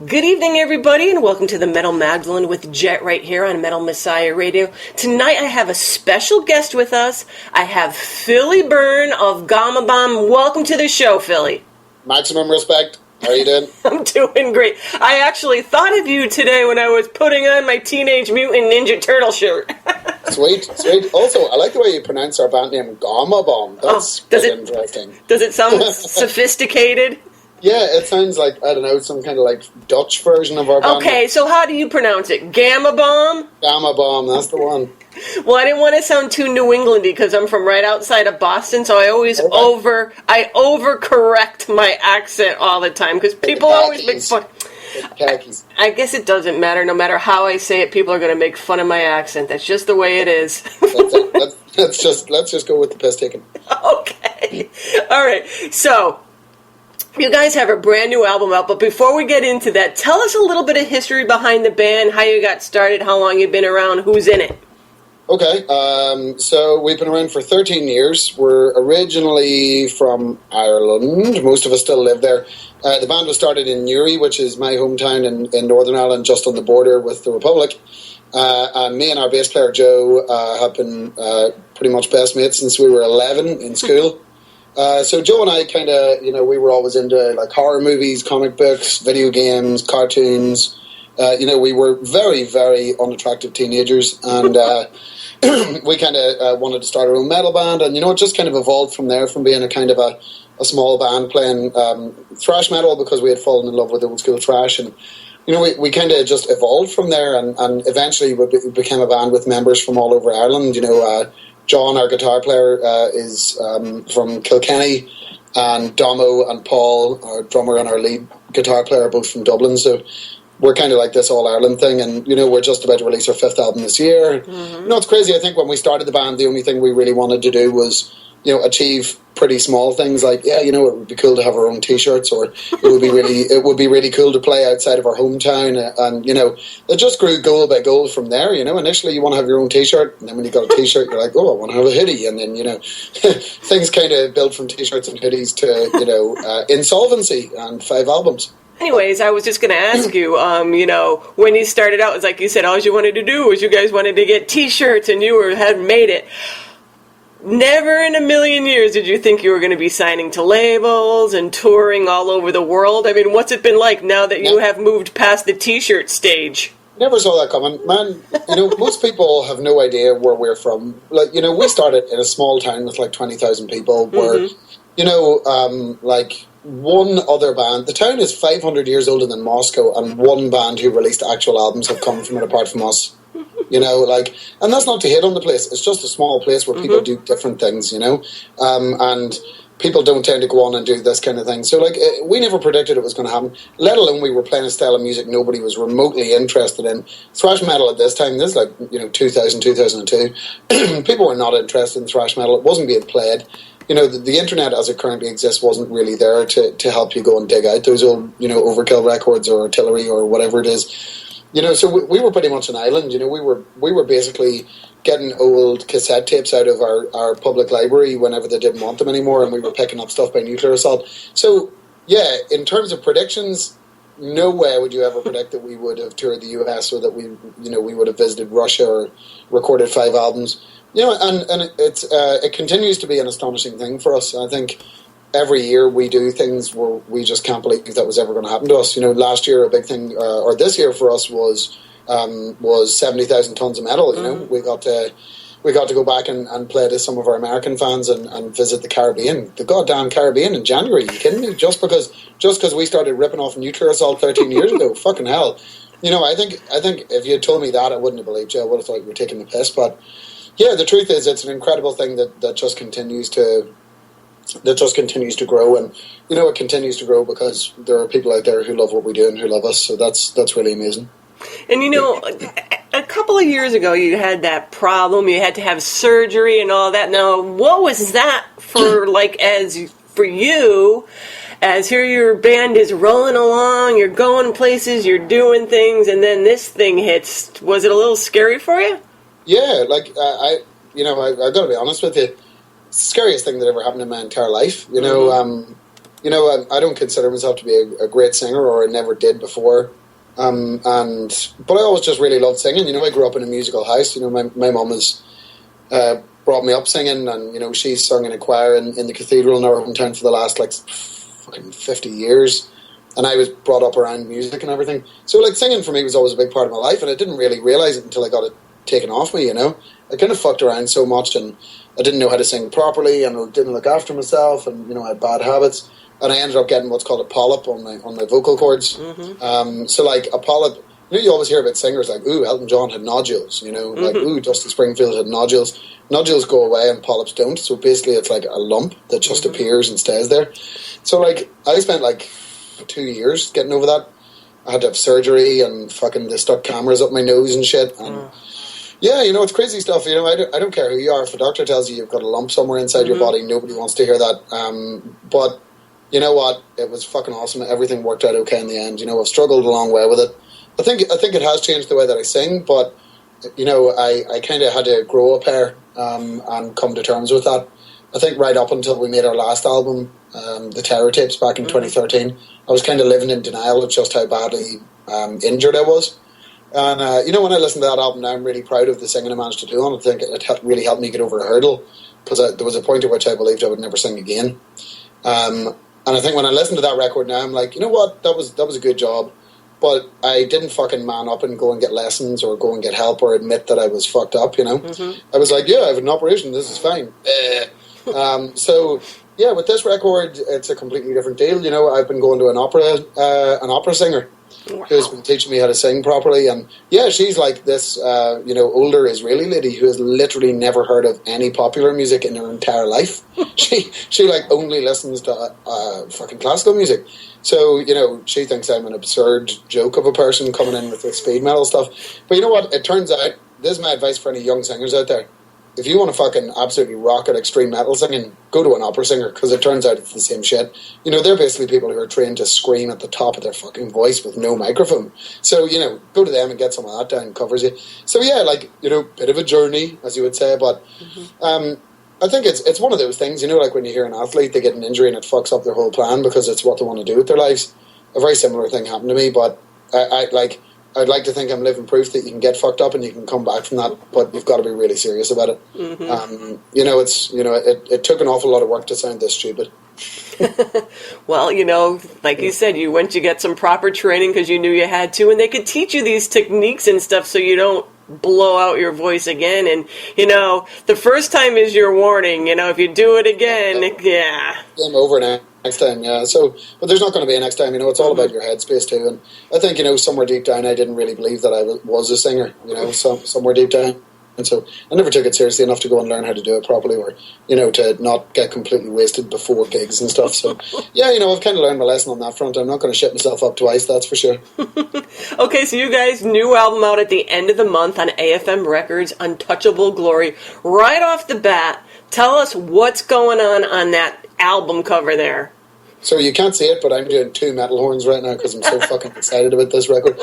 Good evening, everybody, and welcome to the Metal Magdalene with Jet right here on Metal Messiah Radio. Tonight I have a special guest with us. I have Philly Byrne of Gama Bomb. Welcome to the show, Philly. Maximum respect. How are you doing? I'm doing great. I actually thought of you today when I was putting on my Teenage Mutant Ninja Turtle shirt. Sweet, sweet. Also, I like the way you pronounce our band name, Gama Bomb. That's interesting. Does it sound sophisticated? Yeah, it sounds like, I don't know, some kind of like Dutch version of our band. Okay, so how do you pronounce it? Gamma Bomb? Gama Bomb, that's the one. Well, I didn't want to sound too New Englandy because I'm from right outside of Boston, so I always overcorrect my accent all the time because people always make fun. I guess it doesn't matter. No matter how I say it, people are going to make fun of my accent. That's just the way it is. Let's just go with the piss taking. Okay. All right. So, you guys have a brand new album out, but before we get into that, tell us a little bit of history behind the band, how you got started, how long you've been around, who's in it. Okay, so we've been around for 13 years. We're originally from Ireland. Most of us still live there. The band was started in Newry, which is my hometown in Northern Ireland, just on the border with the Republic. And me and our bass player, Joe, have been pretty much best mates since we were 11 in school. So Joe and I kind of, we were always into like horror movies, comic books, video games, cartoons. We were very, very unattractive teenagers, and we kind of wanted to start our own metal band, and it just kind of evolved from there, from being a kind of a small band playing thrash metal because we had fallen in love with old school thrash, and we kind of just evolved from there, and eventually we became a band with members from all over Ireland. John, our guitar player, is from Kilkenny, and Domo and Paul, our drummer and our lead guitar player, are both from Dublin, so we're kind of like this all-Ireland thing, and, we're just about to release our 5th album this year. Mm-hmm. It's crazy. I think when we started the band, the only thing we really wanted to do was, achieve pretty small things like, it would be cool to have our own T-shirts, or it would be really cool to play outside of our hometown, and, it just grew goal by goal from there. Initially you want to have your own T-shirt, and then when you got a T-shirt, you're like, oh, I want to have a hoodie, and then, things kind of built from T-shirts and hoodies to, insolvency and 5 albums. Anyways, I was just going to ask you, when you started out, it's like you said, all you wanted to do was you guys wanted to get T-shirts and you had made it. Never in a million years did you think you were going to be signing to labels and touring all over the world. I mean, what's it been like now that you have moved past the T-shirt stage? Never saw that coming. Man, most people have no idea where we're from. Like, we started in a small town with like 20,000 people where, one other band. The town is 500 years older than Moscow, and one band who released actual albums have come from it apart from us. And that's not to hate on the place. It's just a small place where people do different things, and people don't tend to go on and do this kind of thing. So, we never predicted it was going to happen, let alone we were playing a style of music nobody was remotely interested in. Thrash metal at this time, this is 2000, 2002. People were not interested in thrash metal. It wasn't being played. The internet as it currently exists wasn't really there to help you go and dig out those old, Overkill records or Artillery or whatever it is. So we were pretty much an island. We were basically getting old cassette tapes out of our public library whenever they didn't want them anymore, and we were picking up stuff by Nuclear Assault. So, yeah, in terms of predictions, no way would you ever predict that we would have toured the US or that we would have visited Russia or recorded 5 albums. And it continues to be an astonishing thing for us. I think every year we do things where we just can't believe that was ever going to happen to us. Last year a big thing, or this year for us was 70,000 tons of metal. We got to go back and play to some of our American fans and visit the Caribbean, the goddamn Caribbean in January. Are you kidding me? Just because we started ripping off Nuclear Assault 13 years ago, fucking hell. I think if you had told me that, I wouldn't have believed you. I would have thought you were taking the piss, but. Yeah, the truth is, it's an incredible thing that just continues to grow, and it continues to grow because there are people out there who love what we do and who love us. So that's really amazing. And a couple of years ago, you had that problem. You had to have surgery and all that. Now, what was that for? For you, as here your band is rolling along, you're going places, you're doing things, and then this thing hits. Was it a little scary for you? Yeah, I got to be honest with you. It's the scariest thing that ever happened in my entire life. you know, I don't consider myself to be a great singer, or I never did before. But I always just really loved singing. You know, I grew up in a musical house. You know, my mum has brought me up singing, and you know, she's sung in a choir in the cathedral in our hometown for the last like fucking 50 years. And I was brought up around music and everything. So like singing for me was always a big part of my life, and I didn't really realise it until I got it taken off me, you know. I kind of fucked around so much, and I didn't know how to sing properly, and I didn't look after myself, and you know, I had bad habits. And I ended up getting what's called a polyp on my vocal cords. Mm-hmm. So like a polyp, you know, you always hear about singers like, ooh, Elton John had nodules, you know, like, ooh, Dusty Springfield had nodules. Nodules go away and polyps don't. So basically it's like a lump that just appears and stays there. So like, I spent like 2 years getting over that. I had to have surgery, and fucking they stuck cameras up my nose and shit. And yeah, you know, it's crazy stuff. You know, I don't care who you are. If a doctor tells you you've got a lump somewhere inside your body, nobody wants to hear that. But you know what? It was fucking awesome. Everything worked out okay in the end. You know, I've struggled a long way with it. I think it has changed the way that I sing, but you know, I kind of had to grow a pair and come to terms with that. I think right up until we made our last album, the Terror Tapes, back in 2013, I was kind of living in denial of just how badly injured I was. And you know, when I listen to that album now, I'm really proud of the singing I managed to do on it. I think it really helped me get over a hurdle, because there was a point at which I believed I would never sing again. And I think when I listen to that record now, I'm like, you know what, that was a good job, but I didn't fucking man up and go and get lessons or go and get help or admit that I was fucked up, you know. I was like, yeah, I have an operation, this is fine. So yeah, with this record, it's a completely different deal. You know, I've been going to an opera singer who's been teaching me how to sing properly, and yeah, she's like this, you know, older Israeli lady who has literally never heard of any popular music in her entire life. She like only listens to fucking classical music. So, you know, she thinks I'm an absurd joke of a person coming in with the speed metal stuff. But you know what? It turns out, this is my advice for any young singers out there. If you want to fucking absolutely rock at extreme metal singing, go to an opera singer, because it turns out it's the same shit. You know, they're basically people who are trained to scream at the top of their fucking voice with no microphone. So, you know, go to them and get some of that down, covers you. So yeah, like, you know, bit of a journey, as you would say, but I think it's one of those things, you know, like when you hear an athlete, they get an injury and it fucks up their whole plan because it's what they want to do with their lives. A very similar thing happened to me, but I'd like to think I'm living proof that you can get fucked up and you can come back from that, but you've got to be really serious about it. You know, it took an awful lot of work to sound this stupid. Well, you know, like you said, you went to get some proper training because you knew you had to, and they could teach you these techniques and stuff so you don't blow out your voice again. And, you know, the first time is your warning. You know, if you do it again, yeah. Game over now. Next time, yeah. So, but there's not going to be a next time. You know, it's all about your headspace too. And I think, you know, somewhere deep down, I didn't really believe that I was a singer. You know, somewhere deep down, and so I never took it seriously enough to go and learn how to do it properly, or you know, to not get completely wasted before gigs and stuff. So, yeah, you know, I've kind of learned my lesson on that front. I'm not going to shit myself up twice. That's for sure. Okay, so you guys, new album out at the end of the month on AFM Records, Untouchable Glory. Right off the bat, tell us what's going on that album cover there. So you can't see it, but I'm doing 2 metal horns right now because I'm so fucking excited about this record.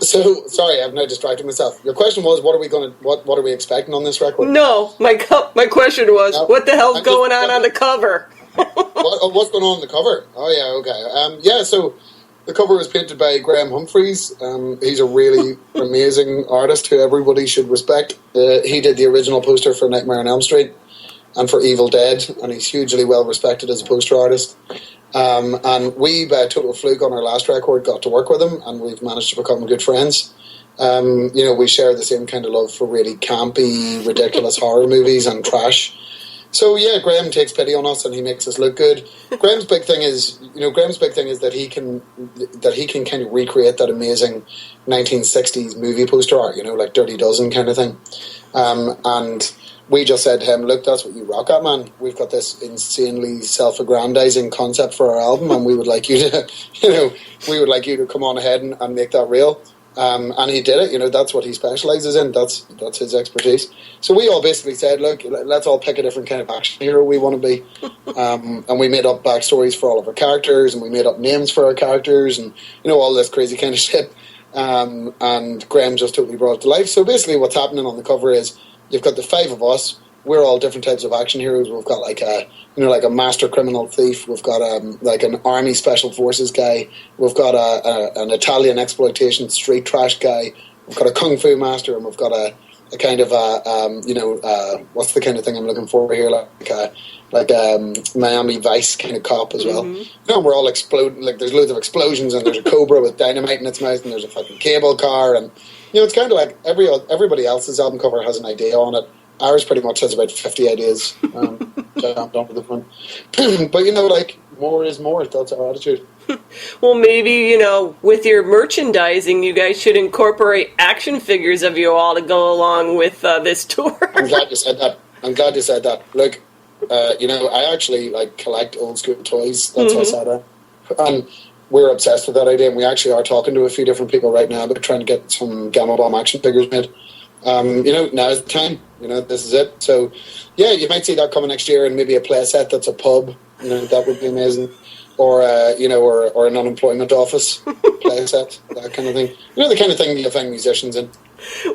So sorry, I've now distracted myself. Your question was, what are we expecting on this record? No, my question was, what the hell's going on the cover? What's going on the cover? Oh yeah, okay. Yeah, so the cover was painted by Graham Humphreys. He's a really amazing artist who everybody should respect. He did the original poster for Nightmare on Elm Street and for Evil Dead, and he's hugely well respected as a poster artist. And we, by a total fluke on our last record, got to work with him, and we've managed to become good friends. You know, we share the same kind of love for really campy, ridiculous horror movies and trash. So yeah, Graham takes pity on us and he makes us look good. Graham's big thing is that he can kind of recreate that amazing 1960s movie poster art, you know, like Dirty Dozen kind of thing. And we just said to him, look, that's what you rock at, man. We've got this insanely self-aggrandizing concept for our album, and we would like you to, you know, come on ahead and make that real. And he did it. You know, that's what he specializes in. That's his expertise. So we all basically said, look, let's all pick a different kind of action hero we want to be. And we made up backstories for all of our characters, and we made up names for our characters, and you know, all this crazy kind of shit. And Graham just totally brought it to life. So basically, what's happening on the cover is, you've got the 5 of us, we're all different types of action heroes. We've got like a master criminal thief. We've got like an army special forces guy. We've got an Italian exploitation street trash guy. We've got a kung fu master, and we've got a kind of what's the kind of thing I'm looking for here, like Miami Vice kind of cop as well. We're all exploding. Like there's loads of explosions, and there's a cobra with dynamite in its mouth, and there's a fucking cable car, and it's kind of like everybody else's album cover has an idea on it. Ours pretty much has about 50 ideas. Jammed onto the front. But more is more. That's our attitude. Well, maybe, with your merchandising, you guys should incorporate action figures of you all to go along with this tour. I'm glad you said that. Look, I actually collect old school toys. That's how I said that. And we're obsessed with that idea, and we actually are talking to a few different people right now about trying to get some Gamma Bomb action figures made. Now's the time. This is it. So, yeah, you might see that coming next year, and maybe a play set that's a pub. That would be amazing. Or or an unemployment office play set, that kind of thing. The kind of thing you find musicians in.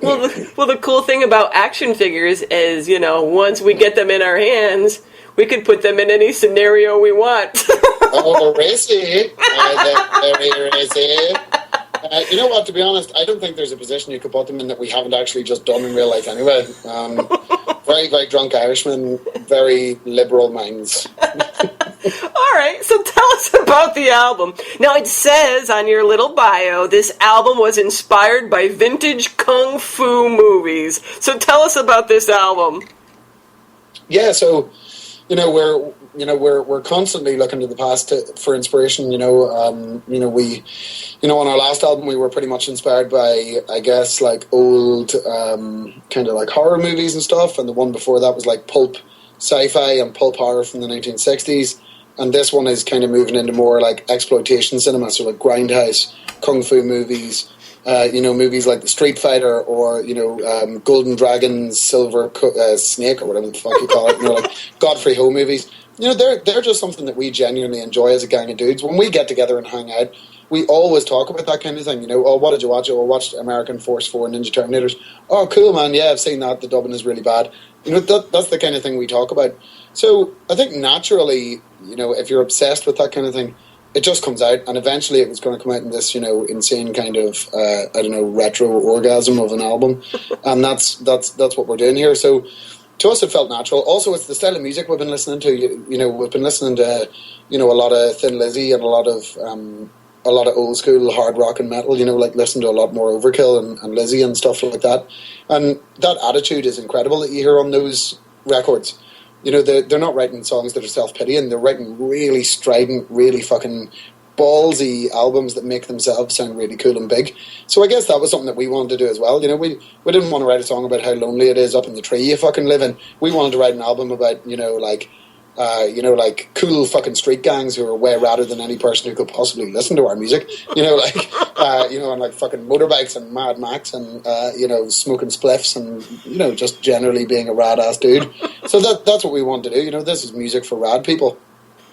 Well, the cool thing about action figures is, once we get them in our hands, we could put them in any scenario we want. Oh, racy! Very racy. You know what? To be honest, I don't think there's a position you could put them in that we haven't actually just done in real life anyway. Very, very drunk Irishman, very liberal minds. All right, so tell us about the album. Now, it says on your little bio, this album was inspired by vintage kung fu movies. So tell us about this album. Yeah, so we're constantly looking to the past for inspiration. We on our last album we were pretty much inspired by, I guess, old kind of horror movies and stuff, and the one before that was pulp sci-fi and pulp horror from the 1960s. And this one is kind of moving into more exploitation cinema, so grindhouse, kung fu movies, movies like The Street Fighter or, Golden Dragon, Silver Snake or whatever the fuck you call it, Godfrey Ho movies. They're just something that we genuinely enjoy as a gang of dudes. When we get together and hang out, we always talk about that kind of thing. Oh, what did you watch? Oh, I watched American Force 4 Ninja Terminators. Oh, cool, man. Yeah, I've seen that. The dubbing is really bad. That's the kind of thing we talk about. So I think naturally, if you're obsessed with that kind of thing, it just comes out, and eventually it was going to come out in this, insane kind of, retro orgasm of an album, and that's what we're doing here. So to us, it felt natural. Also, it's the style of music we've been listening to. We've been listening to, a lot of Thin Lizzy and a lot of old school hard rock and metal. Listen to a lot more Overkill and Lizzy and stuff like that. And that attitude is incredible that you hear on those records. They're not writing songs that are self-pitying. They're writing really strident, really fucking ballsy albums that make themselves sound really cool and big. So I guess that was something that we wanted to do as well. We didn't want to write a song about how lonely it is up in the tree you fucking live in. We wanted to write an album about, cool fucking street gangs who are way radder than any person who could possibly listen to our music. And fucking motorbikes and Mad Max and, smoking spliffs and, just generally being a rad ass dude. So that's what we want to do. This is music for rad people.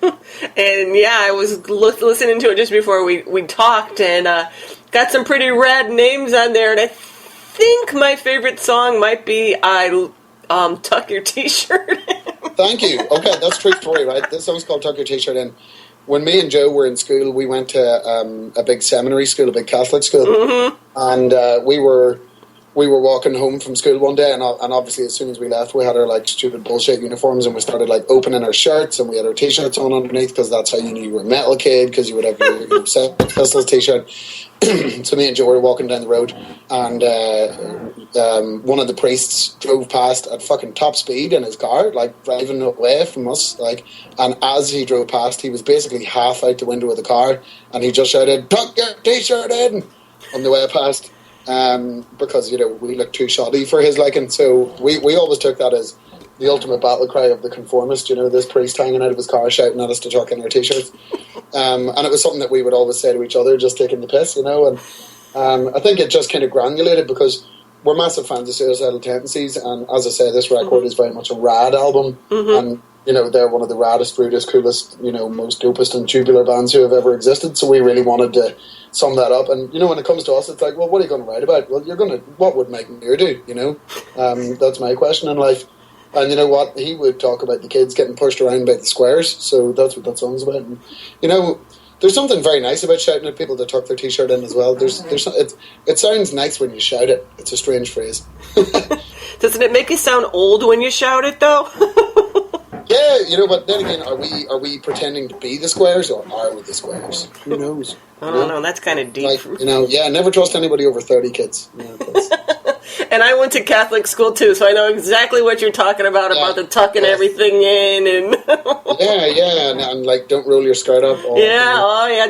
And yeah, I was listening to it just before we talked, and got some pretty rad names on there. And I think my favorite song might be I Tuck Your T-Shirt In. Thank you. Okay, that's a true story, right? This song's called Tuck Your T-Shirt In. When me and Joe were in school, we went to a big seminary school, a big Catholic school, and we were walking home from school one day, and obviously as soon as we left, we had our stupid bullshit uniforms, and we started opening our shirts, and we had our T-shirts on underneath because that's how you knew you were a metal kid, because you would have your Sex Pistols T-shirt. So me and Joe were walking down the road, and one of the priests drove past at fucking top speed in his car, driving away from us, and as he drove past, he was basically half out the window of the car, and he just shouted, "Tuck your T-shirt in," on the way past. Because we looked too shoddy for his liking, so we always took that as the ultimate battle cry of the conformist. This priest hanging out of his car shouting at us to tuck in our T-shirts, and it was something that we would always say to each other, just taking the piss, and I think it just kind of granulated because we're massive fans of Suicidal Tendencies, and as I say, this record is very much a rad album, and they're one of the raddest, rudest, coolest, most dopest and tubular bands who have ever existed. So we really wanted to sum that up. And when it comes to us, it's well, what are you going to write about? Well, what would Mike Muir do? That's my question in life. And you know what? He would talk about the kids getting pushed around by the squares. So that's what that song's about. And, you know, there's something very nice about shouting at people that tuck their t-shirt in as well. It sounds nice when you shout it. It's a strange phrase. Doesn't it make you sound old when you shout it, though? Yeah, you know, but then again, are we pretending to be the squares, or are we the squares? Who knows? I don't know. That's kind of deep. Like, you know, yeah, never trust anybody over 30, kids. And I went to Catholic school too, so I know exactly what you're talking about the tucking everything in and and like don't roll your skirt up.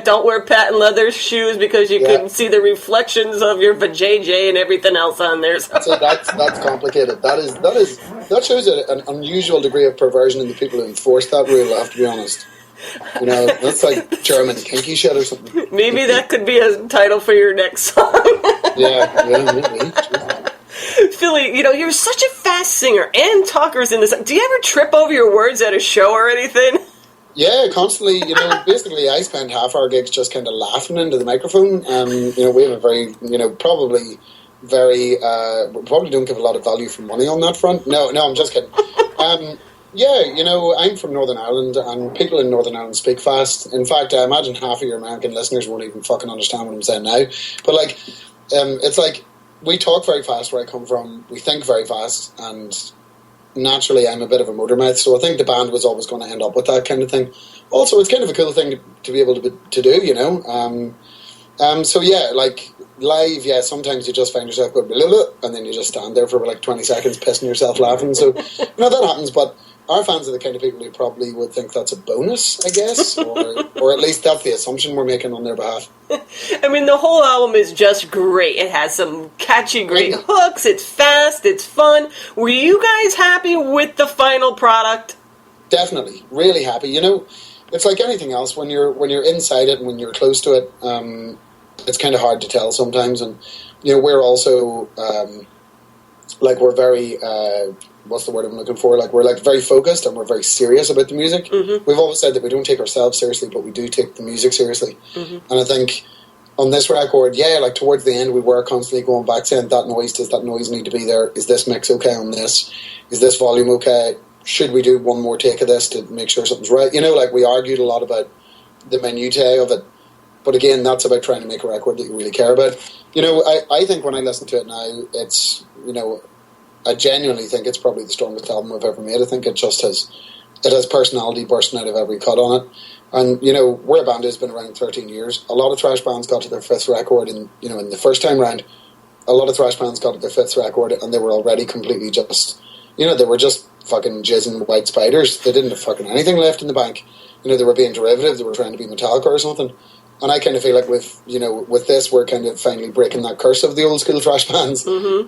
Don't wear patent leather shoes because you couldn't see the reflections of your vajayjay and everything else on there. So that's complicated. That shows an unusual degree of perversion in the people who enforce that rule. I have to be honest. You know, that's like German kinky shit or something. Maybe that could be a title for your next song. maybe. Philly, you know, you're such a fast singer and talkers in this. Do you ever trip over your words at a show or anything? Yeah, constantly. You know, basically I spend half our gigs just kind of laughing into the microphone. You know, we have a very, you know, probably don't give a lot of value for money on that front. No, I'm just kidding. Yeah, you know, I'm from Northern Ireland, and people in Northern Ireland speak fast. In fact, I imagine half of your American listeners won't even fucking understand what I'm saying now. But, like, it's like, we talk very fast where I come from, we think very fast, and naturally I'm a bit of a motor mouth, so I think the band was always going to end up with that kind of thing. Also, it's kind of a cool thing to be able to do, you know. So, yeah, like, live, yeah, sometimes you just find yourself going, blah, blah, and then you just stand there for like 20 seconds pissing yourself laughing. So, you know, that happens, but our fans are the kind of people who probably would think that's a bonus, I guess, or at least that's the assumption we're making on their behalf. I mean, the whole album is just great. It has some catchy, great hooks. It's fast. It's fun. Were you guys happy with the final product? Definitely, really happy. You know, it's like anything else. When you're inside it and when you're close to it, it's kind of hard to tell sometimes. And you know, we're also like we're very. What's the word I'm looking for? Like, we're like very focused and we're very serious about the music. Mm-hmm. We've always said that we don't take ourselves seriously, but we do take the music seriously. Mm-hmm. And I think on this record, yeah, like towards the end, we were constantly going back saying, does that noise need to be there? Is this mix okay on this? Is this volume okay? Should we do one more take of this to make sure something's right? You know, like we argued a lot about the minutiae of it. But again, that's about trying to make a record that you really care about. You know, I think when I listen to it now, it's, you know, I genuinely think it's probably the strongest album I've ever made. I think it has personality bursting out of every cut on it. And, you know, we're a band who's been around 13 years. A lot of thrash bands got to their fifth record in the first time round. A lot of thrash bands got to their fifth record and they were already completely just, you know, they were just fucking jizzing white spiders. They didn't have fucking anything left in the bank. You know, they were being derivative. They were trying to be Metallica or something. And I kind of feel like with this, we're kind of finally breaking that curse of the old school thrash bands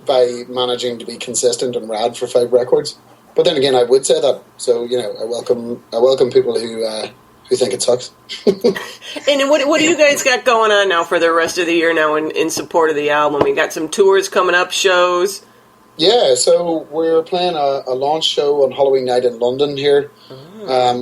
by managing to be consistent and rad for 5 records. But then again, I would say that. So, you know, I welcome people who think it sucks. And what do you guys got going on now for the rest of the year now in support of the album? You got some tours coming up, shows? Yeah, so we're playing a launch show on Halloween night in London here,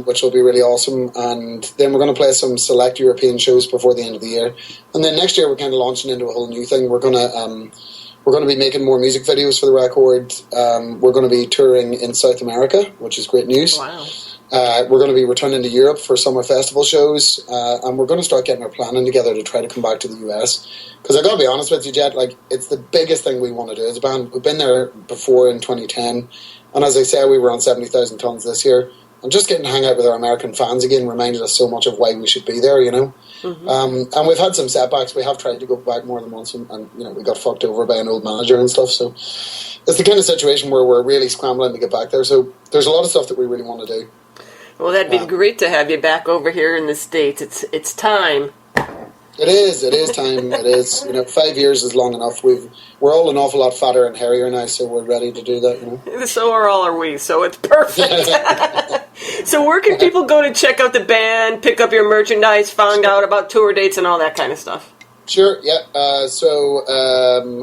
which will be really awesome. And then we're going to play some select European shows before the end of the year. And then next year we're kind of launching into a whole new thing. We're going to be making more music videos for the record. We're going to be touring in South America, which is great news. Wow. We're going to be returning to Europe for summer festival shows, and we're going to start getting our planning together to try to come back to the US. Because I got to be honest with you, Jet, like, it's the biggest thing we want to do as a band. We've been there before in 2010, and as I say, we were on 70,000 tons this year. And just getting to hang out with our American fans again reminded us so much of why we should be there, you know. Mm-hmm. And we've had some setbacks. We have tried to go back more than once, and you know, we got fucked over by an old manager and stuff. So it's the kind of situation where we're really scrambling to get back there. So there's a lot of stuff that we really want to do. Well, that'd be great to have you back over here in the States. It's time. It is time. It is. You know, 5 years is long enough. We're all an awful lot fatter and hairier now, so we're ready to do that, you know. So are we, so it's perfect. So where can people go to check out the band, pick up your merchandise, find out about tour dates and all that kind of stuff? Sure, yeah. So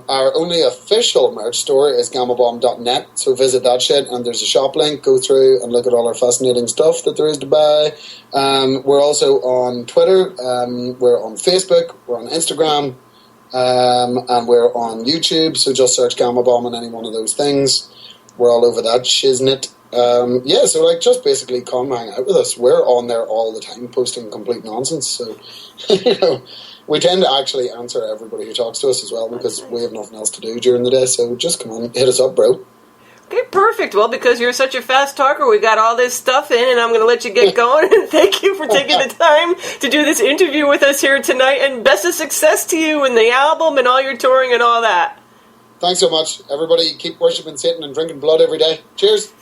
our only official merch store is gamabomb.net, so visit that shit, and there's a shop link. Go through and look at all our fascinating stuff that there is to buy. We're also on Twitter, we're on Facebook, we're on Instagram, and we're on YouTube, so just search Gamma Bomb on any one of those things. we're all over that shiznit. Yeah, so like just basically come hang out with us. We're on there all the time posting complete nonsense. So you know, we tend to actually answer everybody who talks to us as well because we have nothing else to do during the day. So just come on, hit us up, bro. Okay, perfect. Well, because you're such a fast talker, we got all this stuff in, and I'm going to let you get going. And thank you for taking the time to do this interview with us here tonight. And best of success to you and the album and all your touring and all that. Thanks so much, everybody. Keep worshiping Satan and drinking blood every day. Cheers.